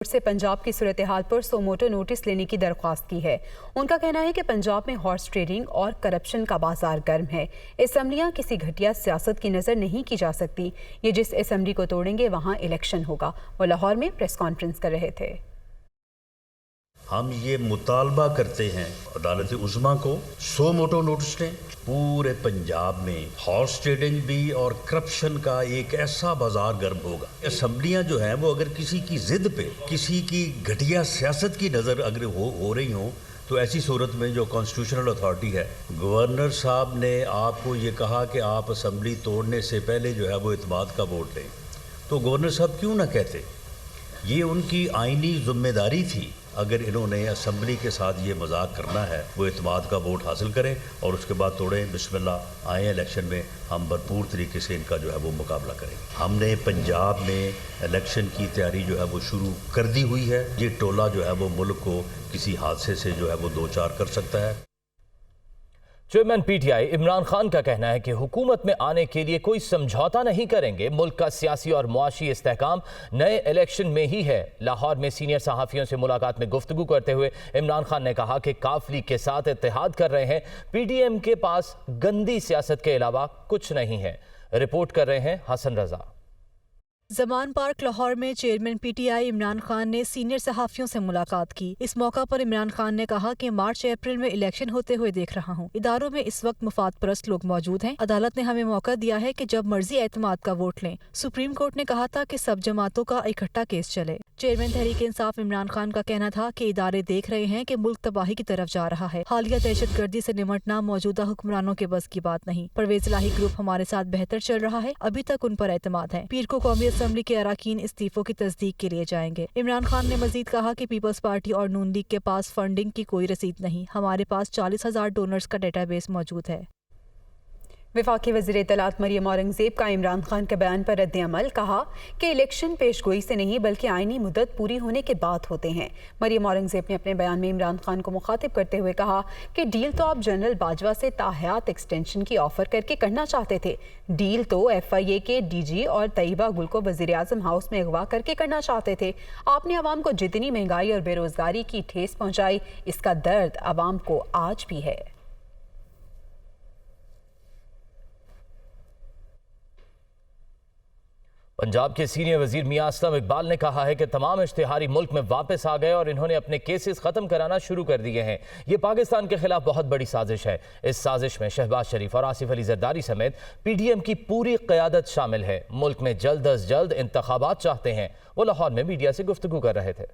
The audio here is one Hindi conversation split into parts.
से पंजाब की सूरत हाल पर सोमोटो नोटिस लेने की दरख्वास्त की है। उनका कहना है कि पंजाब में हॉर्स ट्रेडिंग और करप्शन का बाजार गर्म है। असम्बलियां किसी घटिया सियासत की नज़र नहीं की जा सकती। ये जिस असम्बली को तोड़ेंगे वहां इलेक्शन होगा। वो लाहौर में प्रेस कॉन्फ्रेंस कर रहे थे। हम ये मुतालबा करते हैं अदालत उज़्मा को सो मोटो नोटिस दें। पूरे पंजाब में हॉर्स ट्रेडिंग भी और करप्शन का एक ऐसा बाजार गर्म होगा। असम्बलियां जो हैं वो अगर किसी की जिद पे, किसी की घटिया सियासत की नज़र अगर हो रही हों, तो ऐसी सूरत में जो कॉन्स्टिट्यूशनल अथॉरिटी है, गवर्नर साहब ने आपको ये कहा कि आप असम्बली तोड़ने से पहले जो है वो इत्मीनान का वोट लें, तो गवर्नर साहब क्यों ना कहते। ये उनकी आइनी जिम्मेदारी थी। अगर इन्होंने असम्बली के साथ ये मजाक करना है, वो इत्मीनान का वोट हासिल करें और उसके बाद तोड़ें। बिस्मिल्लाह, आए इलेक्शन में हम भरपूर तरीके से इनका जो है वो मुकाबला करेंगे। हमने पंजाब में इलेक्शन की तैयारी जो है वो शुरू कर दी हुई है। ये टोला जो है वो मुल्क को किसी हादसे से जो है वो दो चार कर सकता है। चेयरमैन पीटीआई इमरान खान का कहना है कि हुकूमत में आने के लिए कोई समझौता नहीं करेंगे। मुल्क का सियासी और मुआशी इस्तेहकाम नए इलेक्शन में ही है। लाहौर में सीनियर सहाफ़ियों से मुलाकात में गुफ्तगू करते हुए इमरान खान ने कहा कि काफ लीग के साथ इत्तेहाद कर रहे हैं। पीडीएम के पास गंदी सियासत के अलावा कुछ नहीं है। रिपोर्ट कर रहे हैं हसन रजा। जमान पार्क लाहौर में चेयरमैन पीटीआई इमरान खान ने सीनियर सहाफियों से मुलाकात की। इस मौका पर इमरान खान ने कहा कि मार्च अप्रैल में इलेक्शन होते हुए देख रहा हूं। इदारों में इस वक्त मुफाद परस्त लोग मौजूद हैं। अदालत ने हमें मौका दिया है कि जब मर्जी एतमाद का वोट लें। सुप्रीम कोर्ट ने कहा था कि सब जमातों का इकट्ठा केस चले। चेयरमैन तहरीक इंसाफ इमरान खान का कहना था कि इदारे देख रहे हैं कि मुल्क तबाही की तरफ जा रहा है। हालिया दहशतगर्दी से निमटना मौजूदा हुक्मरानों के बस की बात नहीं। परवेज इलाही ग्रुप हमारे साथ बेहतर चल रहा है, अभी तक उन पर एतमाद है। पीर को कौमी असम्बली के अरकान इस्तीफों की तस्दीक के लिए जाएंगे। इमरान खान ने मजीद कहा कि पीपल्स पार्टी और नून लीग के पास फंडिंग की कोई रसीद नहीं। हमारे पास 40,000 डोनर्स का डेटाबेस मौजूद है। वफाकी वज़ीर इत्तलात मरियम औरंगज़ेब का इमरान खान के बयान पर रद्द-ए-अमल। कहा कि इलेक्शन पेशगोई से नहीं बल्कि आईनी मुद्दत पूरी होने के बाद होते हैं। मरियम औरंगज़ेब ने अपने बयान में इमरान खान को मुखातिब करते हुए कहा कि डील तो आप जनरल बाजवा से ताहयात एक्सटेंशन की ऑफर करके करना चाहते थे। डील तो FIA के DG और तैयबा गुल को वज़ीर आज़म हाउस में अगवा करके करना चाहते थे। आपने अवाम को जितनी महंगाई और बेरोजगारी की ठेस पहुँचाई, इसका दर्द अवाम को आज भी है। पंजाब के सीनियर वजीर मियां असलम इकबाल ने कहा है कि तमाम इश्तिहारी मुल्क में वापस आ गए और इन्होंने अपने केसेस खत्म कराना शुरू कर दिए हैं। ये पाकिस्तान के खिलाफ बहुत बड़ी साजिश है। इस साजिश में शहबाज शरीफ और आसिफ अली जरदारी समेत PDM की पूरी क़यादत शामिल है। मुल्क में जल्द अज जल्द इंतखाबात चाहते हैं। वो लाहौर में मीडिया से गुफ्तगू कर रहे थे।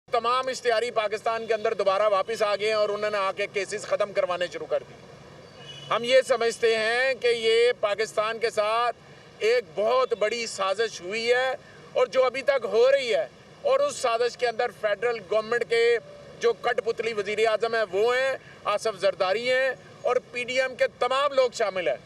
तमाम इश्तिहारी पाकिस्तान के अंदर दोबारा वापस आ गए हैं और उन्होंने आके केसेस खत्म करवाने शुरू कर दिए। हम ये समझते हैं कि ये पाकिस्तान के साथ एक बहुत बड़ी साजिश हुई है और जो अभी तक हो रही है, और उस साजिश के अंदर फेडरल गवर्नमेंट के जो कठपुतली वजीर आजम है वो हैं, आसिफ जरदारी हैं, और PDM के तमाम लोग शामिल हैं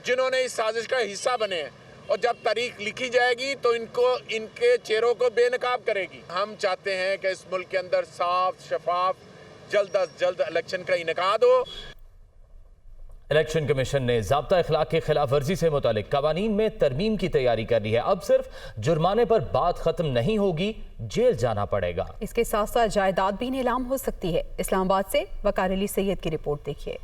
जिन्होंने इस साजिश का हिस्सा बने हैं। और जब तारीख लिखी जाएगी तो इनको, इनके चेहरों को बेनकाब करेगी। हम चाहते हैं कि इस मुल्क के अंदर साफ शफाफ जल्द अज जल्द इलेक्शन का इनेकाद हो। इलेक्शन कमीशन ने ज़ाब्ता इखलाक की खिलाफ वर्जी से मुतालिक कवानीन में तरमीम की तैयारी कर ली है। अब सिर्फ जुर्माने पर बात खत्म नहीं होगी, जेल जाना पड़ेगा। इसके साथ साथ जायदाद भी नीलाम हो सकती है। इस्लामाबाद से वकार अली सैयद की रिपोर्ट देखिए।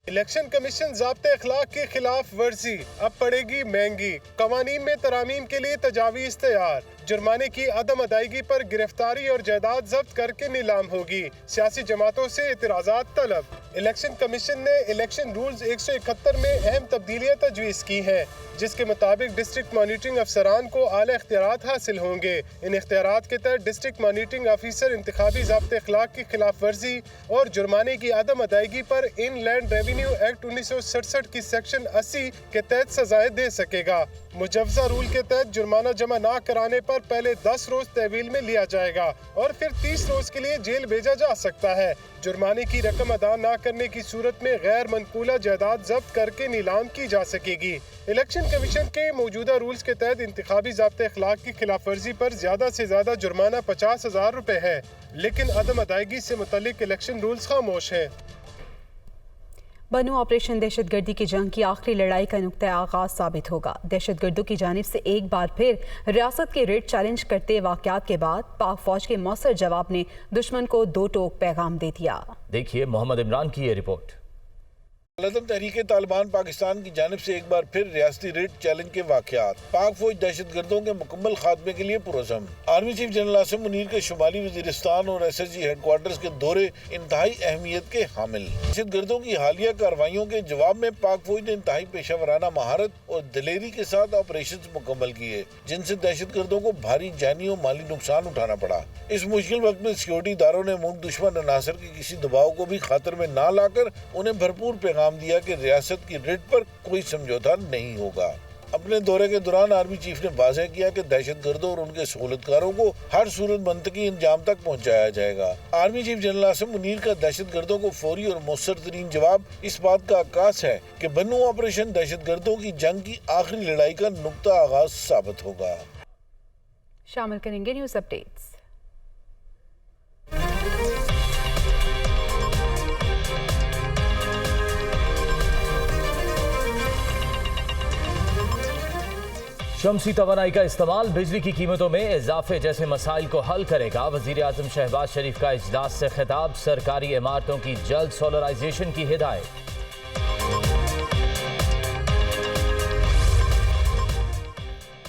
इलेक्शन कमीशन ज़ाब्ते इखलाक की खिलाफ वर्जी अब पड़ेगी महंगी। कवानीन में तरामीम के लिए तजावीज़ तैयार। जुर्माने की अदम अदायगी पर गिरफ्तारी और जायदाद जब्त करके नीलाम होगी। सियासी जमातों से एतराज़ात तलब। इलेक्शन कमीशन ने इलेक्शन रूल्स 171 में अहम तब्दीलियाँ तजवीज़ की हैं, जिसके मुताबिक डिस्ट्रिक्ट मॉनिटरिंग अफसरान को आला इख्तियारात हासिल होंगे। इन इख्तियारात के तहत डिस्ट्रिक्ट मॉनिटरिंग ऑफिसर इंतखाबी ज़ाब्ते इखलाक की खिलाफ वर्जी और जुर्माने की अदम अदायगी पर इनलैंड रेवेन्यू एक्ट 1967 की सेक्शन 80 के तहत सजाएं दे सकेगा। मुजव्जा रूल के तहत जुर्माना जमा ना कराने पर पहले 10 रोज तहवील में लिया जाएगा और फिर 30 रोज के लिए जेल भेजा जा सकता है। जुर्माने की रकम अदा न करने की सूरत में गैर मनकूला जायदाद जब्त करके नीलाम की जा सकेगी। इलेक्शन कमीशन के मौजूदा रूल्स के तहत इंतखाबी ज़ाब्ते इखलाक की खिलाफ वर्जी पर ज्यादा से ज्यादा जुर्माना 50,000 रुपए है, लेकिन अदम अदायगी से मुतल्लिक इलेक्शन रूल्स खामोश है। बनू ऑपरेशन दहशतगर्दी की जंग की आखिरी लड़ाई का नुक्ता आगाज साबित होगा। दहशतगर्दों की जानिब से एक बार फिर रियासत के रेड चैलेंज करते वाकयात के बाद पाक फौज के मौसर जवाब ने दुश्मन को दो टोक पैगाम दे दिया। देखिए मोहम्मद इमरान की ये रिपोर्ट। तहरीक तालिबान पाकिस्तान की जानिब से एक बार फिर रियासती रेड चैलेंज के वाकयात। पाक फौज दहशतगर्दों के मुकम्मल खात्मे के लिए पुरज़म। Army chief general Asim Munir के शुमाली वज़ीरिस्तान और SSG हेडक्वार्टर्स के दौरे इंतहाई अहमियत के हामिल। दहशतगर्दों की हालिया कार्रवाइयों के जवाब में पाक फौज ने इंतहाई पेशावराना महारत और दिलेरी के साथ ऑपरेशन मुकम्मल किए, जिनसे दहशतगर्दों को भारी जानी और माली नुकसान उठाना पड़ा। इस मुश्किल वक्त में सिक्योरिटी इदारों ने मुल्क दुश्मन अनासर के किसी दबाव को भी खातर में न लाकर उन्हें भरपूर पैगाम दिया कि रियासत की रेड पर कोई समझौता नहीं होगा। अपने दौरे के दौरान आर्मी चीफ ने वाज़ेह किया कि दहशतगर्दों और उनके सहूलतकारों को हर सूरत मंतकी इंजाम तक पहुंचाया जाएगा। Army chief general Asim Munir का दहशतगर्दों को फौरी और मौसर तरीन जवाब इस बात का आकाश है कि बनू ऑपरेशन दहशतगर्दों की जंग की आखिरी लड़ाई का नुक्ता आगाज साबित होगा। शामिल करेंगे न्यूज अपडेट्स। शमसी तवानाई का इस्तेमाल बिजली की कीमतों में इजाफे जैसे मसाइल को हल करेगा। वजीर आजम शहबाज शरीफ का इजलास से खिताब। सरकारी इमारतों की जल्द सोलराइजेशन की हिदायत।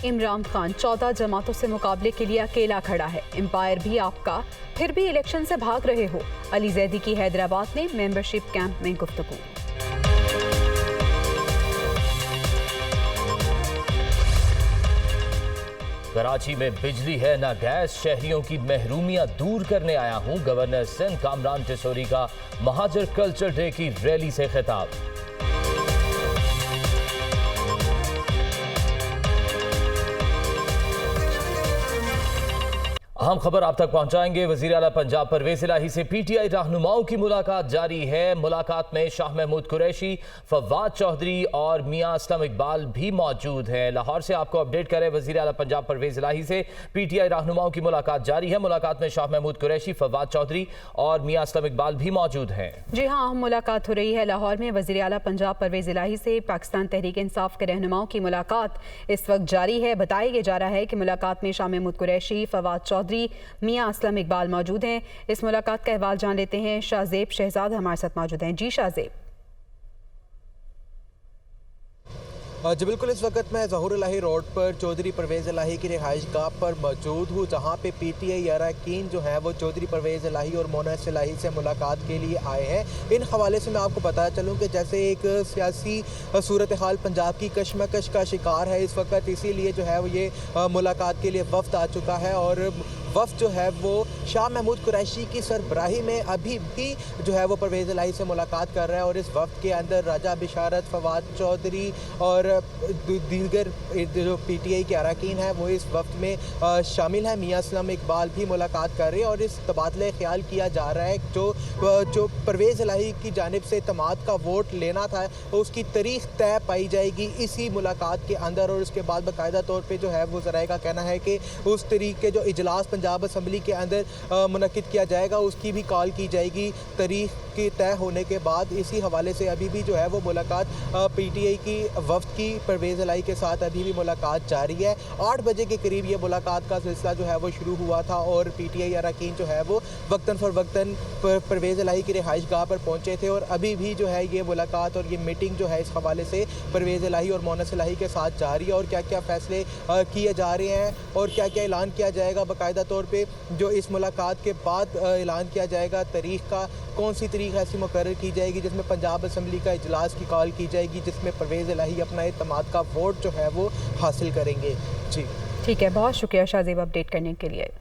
इमरान खान 14 जमातों से मुकाबले के लिए अकेला खड़ा है। एम्पायर भी आपका, फिर भी इलेक्शन से भाग रहे हो। अली जैदी की हैदराबाद में मेंबरशिप कैंप में गुफ्तगू। कराची में बिजली है ना गैस, शहरियों की महरूमियां दूर करने आया हूं। गवर्नर सिंध कामरान टिसोरी का महाजर कल्चर डे की रैली से खिताब। अहम खबर आप तक पहुंचाएंगे। वजीर आला पंजाब परवेज इलाही से PTI रहनुमाओं की मुलाकात जारी है। मुलाकात में शाह महमूद कुरैशी, फवाद चौधरी और मियां असलम इकबाल भी मौजूद हैं। लाहौर से आपको अपडेट करें, वजीर आला पंजाब परवेज इलाही से PTI रहनुमाओं की मुलाकात जारी है। मुलाकात में शाह महमूद कुरैशी, फवाद चौधरी और मियां असलम इकबाल भी मौजूद हैं। जी हाँ, अहम मुलाकात हो रही है लाहौर में। वजीर आला पंजाब परवेज इलाही से पाकिस्तान तहरीक इंसाफ के रहनुमाओं की मुलाकात इस वक्त जारी है। बताया जा रहा है कि मुलाकात में शाह महमूद कुरैशी, फवाद चौधरी, मियां असलम इकबाल मौजूद हैं। इस मुलाकात का अहवाल जान लेते हैं। शाहजेब शहजाद हमारे साथ मौजूद हैं। जी शाहजेब। जी बिल्कुल, इस वक्त मैं ज़हूर इलाही रोड पर चौधरी परवेज़ इलाही की रिहाइश गाह पर मौजूद हूँ, जहाँ पे PTI अरकान जो है वो चौधरी परवेज़ इलाही और मोनस इलाही से मुलाकात के लिए आए हैं। इन हवाले से मैं आपको बताया चलूँ कि जैसे एक सियासी सूरत हाल पंजाब की कशमकश का शिकार है इस वक्त, इसीलिए जो है वो ये मुलाकात के लिए वफ्द आ चुका है। और वफ्द जो है वो शाह महमूद कुरैशी की सरबराही में अभी भी जो है वो परवेज़ इलाही से मुलाकात कर रहा है। और इस वफ्द के अंदर राजा बिशारत, फवाद चौधरी और दीगर जो PTI के अरकान हैं वो इस वक्त में शामिल हैं। मियां असलम इकबाल भी मुलाकात कर रहे हैं और इस तबादला ख्याल किया जा रहा है जो परवेज़ इलाही की जानिब से तमाद का वोट लेना था उसकी तारीख तय पाई जाएगी इसी मुलाकात के अंदर। और उसके बाद बाकायदा तौर पर जो है वो ज़राए का कहना है कि उस तारीख के जो इजलास पंजाब असम्बली के अंदर मुनक्किद किया जाएगा उसकी भी कॉल की जाएगी तारीख के तय होने के बाद। इसी हवाले से अभी भी जो है वो मुलाकात PTI की वफ्द की परवेज़ इलाही के साथ अभी भी मुलाकात जारी है। 8 बजे के करीब ये मुलाकात का सिलसिला जो है वो शुरू हुआ था और PTI अरकान जो है वो वक्तन फ़वक्तन परवेज़ इलाही की रिहाइश गाह पर पहुँचे थे। और अभी भी जो है ये मुलाकात और ये मीटिंग जो है इस हवाले से परवेज़ इलाही और मोनस इलाही के साथ जारी है। और क्या क्या फ़ैसले किए जा रहे हैं और क्या क्या ऐलान किया जाएगा बाकायदा तौर पे जो इस मुलाकात के बाद ऐलान किया जाएगा तारीख का, कौन सी तारीख ऐसी मुकर्रर की जाएगी जिसमें पंजाब असम्बली का इजलास की कॉल की जाएगी जिसमें परवेज़ इलाही अपना इत्तेमाद का वोट जो है वो हासिल करेंगे। जी ठीक है, बहुत शुक्रिया शाहजेब अपडेट करने के लिए।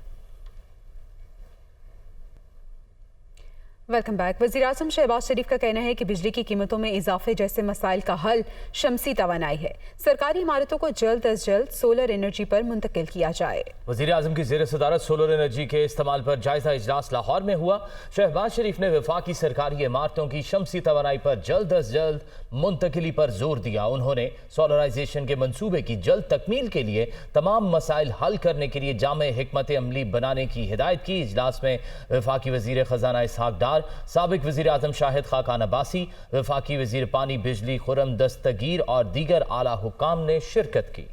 Welcome back. वज़ीर आज़म शहबाज शरीफ का कहना है कि बिजली की कीमतों में इजाफे जैसे मसाइल का हल शमसी तवानाई है। सरकारी इमारतों को जल्द अज जल्द सोलर एनर्जी पर मुंतकिल किया जाए। वज़ीर आज़म की ज़ेर सदारत सोलर एनर्जी के इस्तेमाल पर जायजा इजलास लाहौर में हुआ। शहबाज शरीफ ने वफाकी सरकारी इमारतों की शमसी तवानाई पर जल्द अज जल्द मुंतकिली पर जोर दिया। उन्होंने सोलराइजेशन के मनसूबे की जल्द तकमील के लिए तमाम मसाइल हल करने के लिए जामे हिकमत अमली बनाने की हिदायत की। इजलास में वफाकी वज़ीर ख़जाना इसहाक डार इख्तियार, साबिक वज़ीर आज़म शाहिद खाकान अब्बासी, वफाकी वज़ीर पानी बिजली खुरम दस्तगीर और दीगर आला हुक्काम ने शिरकत की।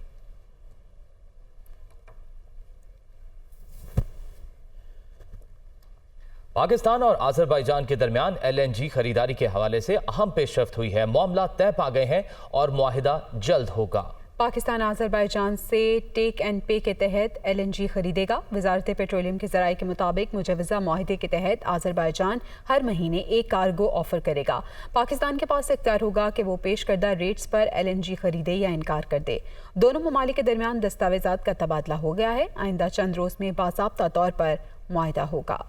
पाकिस्तान और आज़रबाईजान के दरमियान LNG खरीदारी के हवाले से अहम पेशरफ्त हुई है। मामला तय पा गए हैं और मुआहिदा जल्द होगा। पाकिस्तान आज़रबाईजान से टेक एंड पे के तहत LNG खरीदेगा। वजारत पेट्रोलियम के ज़राए के मुताबिक मुजवज़ा मुआहिदे के तहत आज़रबाईजान हर महीने एक कार्गो ऑफर करेगा। पाकिस्तान के पास इख्तियार होगा कि वो पेश करदा रेट्स पर LNG खरीदे या इनकार कर दे। दोनों ममालिक के दरमियान दस्तावेज़ात का तबादला हो गया है। आइंदा चंद रोज़ में बाज़ाब्ता तौर पर मुआहिदा होगा।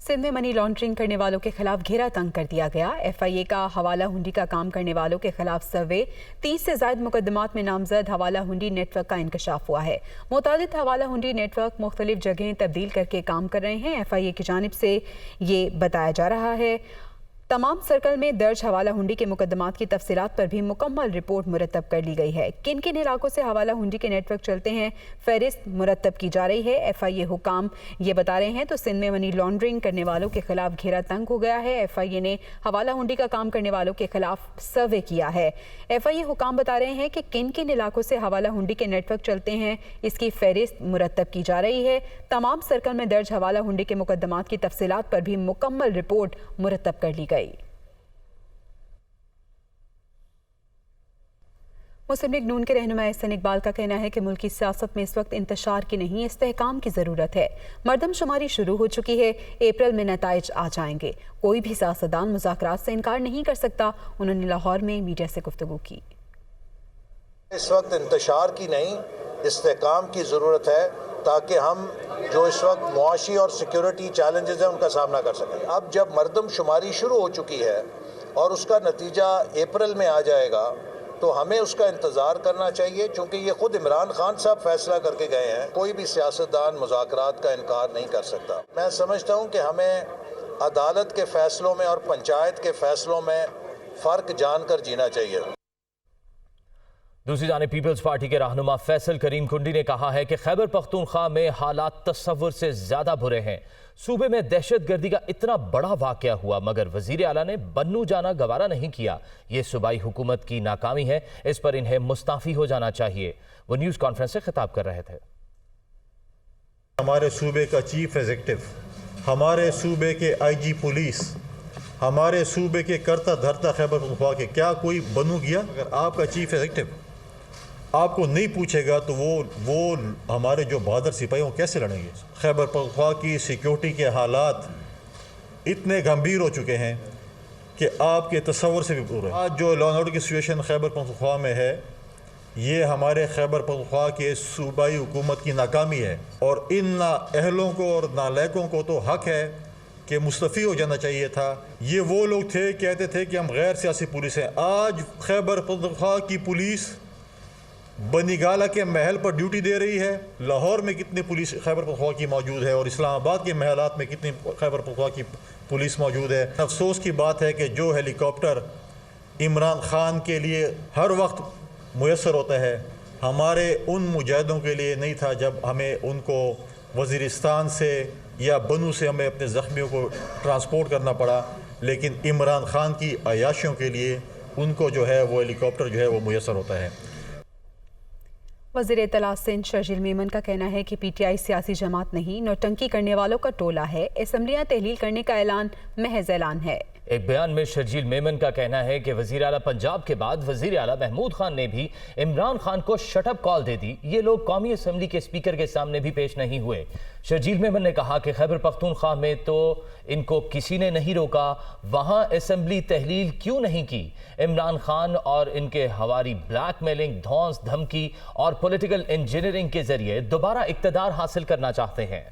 सिंध में मनी लॉन्ड्रिंग करने वालों के खिलाफ घेरा तंग कर दिया गया। FIA का हवाला हुंडी का काम करने वालों के खिलाफ सर्वे 30 से ज़ायद मुकदमात में नामजद हवाला हुंडी नेटवर्क का इंकशाफ हुआ है। मुतादिद हवाला हुंडी नेटवर्क मुख्तलिफ जगहें तब्दील करके काम कर रहे हैं। FIA की जानिब से ये बताया जा रहा है। तमाम सर्कल में दर्ज हवाला हुंडी के मुकदमात की तफसीलात पर भी मुकम्मल रिपोर्ट मुरतब कर ली गई है। किन किन इलाकों से हवाला हुंडी के नेटवर्क चलते हैं, फहरिस्त मुरतब की जा रही है। FIA हुकाम ये बता रहे हैं। तो सिंध में मनी लॉन्ड्रिंग करने वालों के खिलाफ घेरा तंग हो गया है। FIA ने हवाला हुंडी का काम करने वालों के खिलाफ सर्वे किया है। FIA हुकाम बता रहे हैं कि किन किन इलाकों से हवाला हुंडी के नेटवर्क चलते हैं, इसकी फहरिस्त मुरतब की जा रही है। तमाम सर्कल में दर्ज हवाला हुंडी के मुकदमात की तफसीलात पर भी मुकम्मल रिपोर्ट मुरतब कर ली गई। मुस्लिम लीग नून के रहनुमा एहसन इकबाल का कहना है कि मुल्क की सियासत में इस वक्त इंतशार की नहीं, इस्तेहकाम की ज़रूरत है। मरदमशुमारी शुरू हो चुकी है, अप्रैल में नताइज आ जाएंगे। कोई भी सियासतदान मुज़ाकरात से इनकार नहीं कर सकता। उन्होंने लाहौर में मीडिया से गुफ्तगू की। इस वक्त इंतशार की नहीं, इस्तेहकाम की ज़रूरत है ताकि हम जो इस वक्त मुआशी और सिक्योरिटी चैलेंजेस हैं उनका सामना कर सकें। अब जब मरदमशुमारी शुरू हो चुकी है और उसका नतीजा अप्रैल में आ जाएगा तो हमें उसका इंतज़ार करना चाहिए, क्योंकि ये खुद इमरान खान साहब फैसला करके गए हैं। कोई भी सियासतदान मुज़ाकरात का इनकार नहीं कर सकता। मैं समझता हूँ कि हमें अदालत के फैसलों में और पंचायत के फैसलों में फ़र्क जानकर जीना चाहिए। दूसरी जानिब पीपल्स पार्टी के रहनुमा फैसल करीम कुंडी ने कहा है कि खैबर पख्तूनख्वा में हालात तस्वुर से ज्यादा बुरे हैं। सूबे में दहशतगर्दी का इतना बड़ा वाकया हुआ मगर वजीर आला ने बन्नू जाना गवारा नहीं किया। ये सूबाई हुकूमत की नाकामी है, इस पर इन्हें मुस्ताफी हो जाना चाहिए। वो न्यूज कॉन्फ्रेंस से खिताब कर रहे थे। हमारे सूबे का चीफ एग्जीक्यूटिव, हमारे सूबे के IG पुलिस, हमारे सूबे के करता धरता खैबर पख्तूनख्वा के क्या कोई बन्नू गया? अगर आपका चीफ एग्जीक्यूटिव आपको नहीं पूछेगा तो वो हमारे जो बहादुर सिपाही वो कैसे लड़ेंगे? खैबर पख्तूनख्वा की सिक्योरिटी के हालात इतने गंभीर हो चुके हैं कि आपके तस्वर से भी दूर है। आज जो लॉ एंड ऑर्डर की सिचुएशन खैबर पख्तूनख्वा में है, ये हमारे खैबर पख्तूनख्वा के सूबाई हुकूमत की नाकामी है और इन नाअहलों को और नालायकों को तो हक है कि मुस्तफ़ी हो जाना चाहिए था। ये वो लोग थे कहते थे कि हम गैर सियासी पुलिस हैं। आज खैबर पख्तूनख्वा की पुलिस बनीगाला के महल पर ड्यूटी दे रही है। लाहौर में कितनी पुलिस खैबर पख्तूनख्वा की मौजूद है और इस्लामाबाद के महलात में कितनी खैबर पख्तूनख्वा की पुलिस मौजूद है। अफसोस की बात है कि जो हेलीकॉप्टर इमरान खान के लिए हर वक्त मुयसर होता है, हमारे उन मुजाहिदों के लिए नहीं था जब हमें उनको वज़ीरिस्तान से या बन्नू से हमें अपने ज़ख्मियों को ट्रांसपोर्ट करना पड़ा, लेकिन इमरान खान की अयाशियों के लिए उनको जो है वो हेलीकॉप्टर जो है वो मुयसर होता है। वज़ीर इत्तलात सिंध शर्जील मेमन का कहना है कि PTI सियासी जमात नहीं, नौटंकी करने वालों का टोला है। असम्बलियाँ तहलील करने का ऐलान महज ऐलान है। एक बयान में शर्जील मेमन का कहना है कि वजीर आला पंजाब के बाद वजीर आला महमूद खान ने भी इमरान खान को शटअप कॉल दे दी। ये लोग कौमी असम्बली के स्पीकर के सामने भी पेश नहीं हुए। शर्जील मेमन ने कहा कि खैबर पख्तूनख्वा में तो इनको किसी ने नहीं रोका, वहां असम्बली तहलील क्यों नहीं की? इमरान खान और इनके हवारी ब्लैकमेलिंग, धौंस, धमकी और पॉलिटिकल इंजीनियरिंग के जरिए दोबारा इक्तदार हासिल करना चाहते हैं।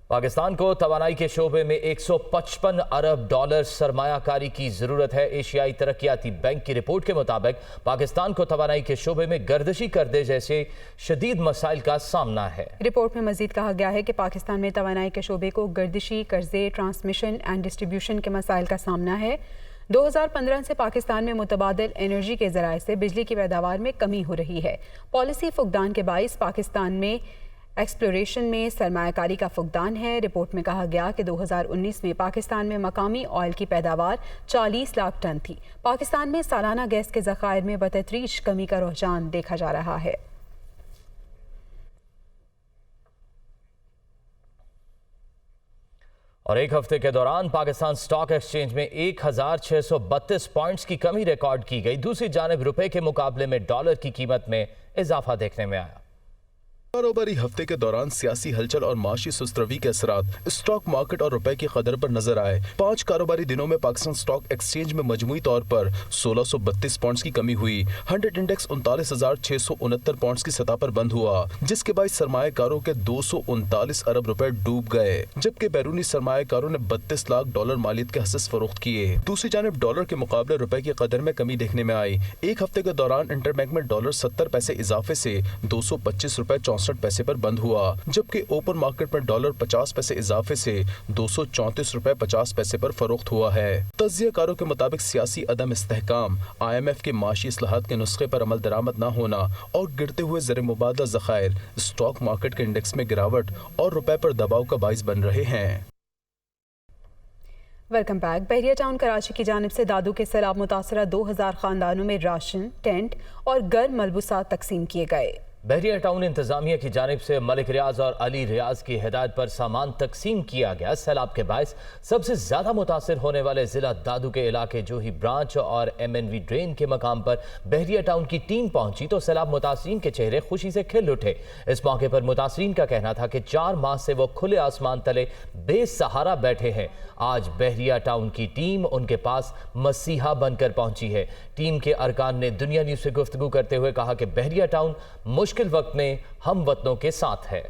पाकिस्तान को तवानाई के शोबे में 155 अरब डॉलर सरमायाकारी की जरूरत है। एशियाई तरक्याती बैंक की रिपोर्ट के मुताबिक पाकिस्तान को तवानाई के शोबे में गर्दिशी कर्जे जैसे शदीद मसाइल का सामना है। रिपोर्ट में मजीद कहा गया है कि पाकिस्तान में तवानाई के शोबे को गर्दिशी कर्जे, ट्रांसमिशन एंड डिस्ट्रीब्यूशन के मसाइल का सामना है। 2015 से पाकिस्तान में मुतबादिल एनर्जी के ज़राए से बिजली की पैदावार में कमी हो रही है। पॉलिसी फुकदान के बाइस पाकिस्तान में एक्सप्लोरेशन में सरमायाकारी का फुकदान है। रिपोर्ट में कहा गया कि 2019 में पाकिस्तान में मकामी ऑयल की पैदावार 40 लाख टन थी। पाकिस्तान में सालाना गैस के ज़खायर में बतदरीज कमी का रुझान देखा जा रहा है। और एक हफ्ते के दौरान पाकिस्तान स्टॉक एक्सचेंज में 1632 पॉइंट्स की कमी रिकॉर्ड की गई। दूसरी जानिब रुपए के मुकाबले में डॉलर की कीमत में इजाफा देखने में आया। कारोबारी हफ्ते के दौरान सियासी हलचल और माशी सुस्तरवी के असरात स्टॉक मार्केट और रुपए की कदर पर नजर आए। 5 कारोबारी दिनों में पाकिस्तान स्टॉक एक्सचेंज में मजमूई तौर पर 1632 पॉइंट्स की कमी हुई। 100 इंडेक्स 39,669 पॉइंट्स की सतह पर बंद हुआ, जिसके बाद सरमायाकारों के 239 अरब रुपए डूब गए, जबकि बैरूनी सरमायाकारों ने 32 लाख डॉलर मालियत के हस्से फरोख्त किए। दूसरी जानिब डॉलर के मुकाबले रुपए की कदर में कमी देखने में आई। एक हफ्ते के दौरान इंटरबैंक में डॉलर 70 पैसे इजाफे से 225 रुपए 64 पैसे पर बंद हुआ, जबकि ओपन मार्केट में डॉलर 50 पैसे इजाफे से 234 रुपए 50 पैसे पर फरोख्त हुआ है। तज्जियाकारों के मुताबिक सियासी अदम इस्तेहकाम, IMF के माशी इस्लाहात के नुस्खे पर अमल दरामद न होना और गिरते हुए ज़र मुबादला ज़खायर स्टॉक मार्केट के इंडेक्स में गिरावट और रुपए पर दबाव का बाइस बन रहे हैं। Welcome back. Bahria town Karachi की जानिब से दादू के सैलाब मुतासरा 2000 खानदानों में राशन, टेंट और गर्म मलबूसात तकसीम किए गए। बहरिया टाउन इंतजामिया की जानिब से मलिक रियाज और अली रियाज की हिदायत पर सामान तकसीम किया गया। सैलाब के बायस सबसे ज्यादा मुतासिर होने वाले जिला दादू के इलाके जोही ब्रांच और MNV ड्रेन के मकाम पर बहरिया टाउन की टीम पहुंची तो सैलाब मुतासरीन के चेहरे खुशी से खिल उठे। इस मौके पर मुतासरीन का कहना था कि 4 माह से वो खुले आसमान तले बेसहारा बैठे हैं। आज बहरिया टाउन की टीम उनके पास मसीहा बनकर पहुंची है। टीम के अरकान ने दुनिया न्यूज़ से गुफ्तगू करते हुए कहा कि बहरिया टाउन मुश्किल वक्त में हम वतनों के साथ है।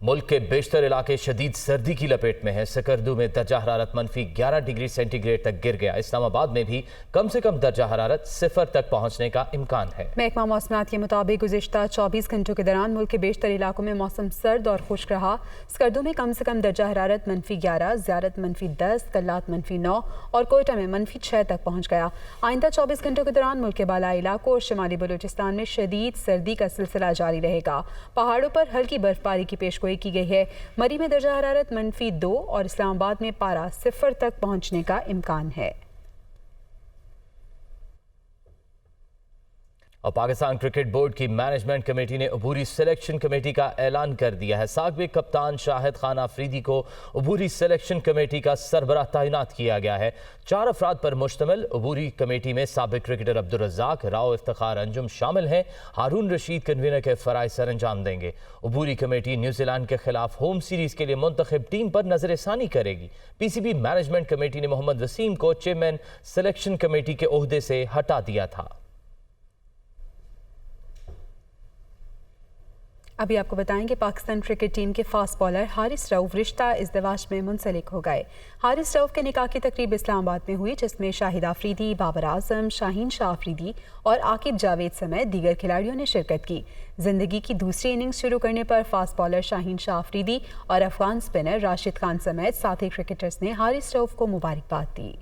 मुल्क के बेशतर इलाके शदीद सर्दी की लपेट में है। सकरदू में दर्जा हरारत -11 डिग्री सेंटीग्रेड तक गिर गया। इस्लामाबाद में भी कम से कम दर्जा हरारत 0 तक पहुंचने का इम्कान है। महकमा मौसमियात के मुताबिक गुज़िश्ता 24 घंटों के दौरान मुल्क के बेशतर इलाकों में मौसम सर्द और खुश्क रहा। सकरदू में कम से कम दर्जा हरारत -11, ज़ियारत -10, कल्लात -9 और कोयटा में -6 तक पहुँच गया। आइंदा 24 घंटों के दौरान मुल्क के बालाई इलाकों और शुमाली बलूचिस्तान में शदीद सर्दी का सिलसिला जारी रहेगा। पहाड़ों पर हल्की बर्फबारी की पेशगोई की गई है। मरी में दर्जा हरारत -2 और इस्लामाबाद में पारा 0 तक पहुंचने का इम्कान है। और पाकिस्तान क्रिकेट बोर्ड की मैनेजमेंट कमेटी ने अबूरी सिलेक्शन कमेटी का ऐलान कर दिया है। साबिक कप्तान शाहिद खान आफरीदी को अबूरी सिलेक्शन कमेटी का सरबराह तैनात किया गया है। 4 अफराद पर मुश्तमिल अबूरी कमेटी में साबिक क्रिकेटर अब्दुल रज़ाक, राव इफ्तिखार अंजुम शामिल हैं। हारून रशीद कन्वीनर के फ़राइज़ सर अंजाम देंगे। अबूरी कमेटी न्यूजीलैंड के खिलाफ होम सीरीज के लिए मुंतखब टीम पर नजरसानी करेगी। PCB मैनेजमेंट कमेटी ने मोहम्मद वसीम को चेयरमैन सिलेक्शन कमेटी के ओहदे से हटा दिया था। अभी आपको बताएं कि पाकिस्तान क्रिकेट टीम के फास्ट बॉलर हारिस रऊफ रिश्ता इज़्दिवाज में मुंसलिक हो गए। हारिस रऊफ के निकाह की तकरीब इस्लामाबाद में हुई, जिसमें शाहिद आफरीदी, बाबर आजम, शाहीन शाह आफरीदी और आकिब जावेद समेत दीगर खिलाड़ियों ने शिरकत की। जिंदगी की दूसरी इनिंग्स शुरू करने पर फास्ट बॉलर शाहीन शाह आफरीदी और अफगान स्पिनर राशिद खान समेत साथी क्रिकेटर्स ने हारिस रऊफ को मुबारकबाद दी।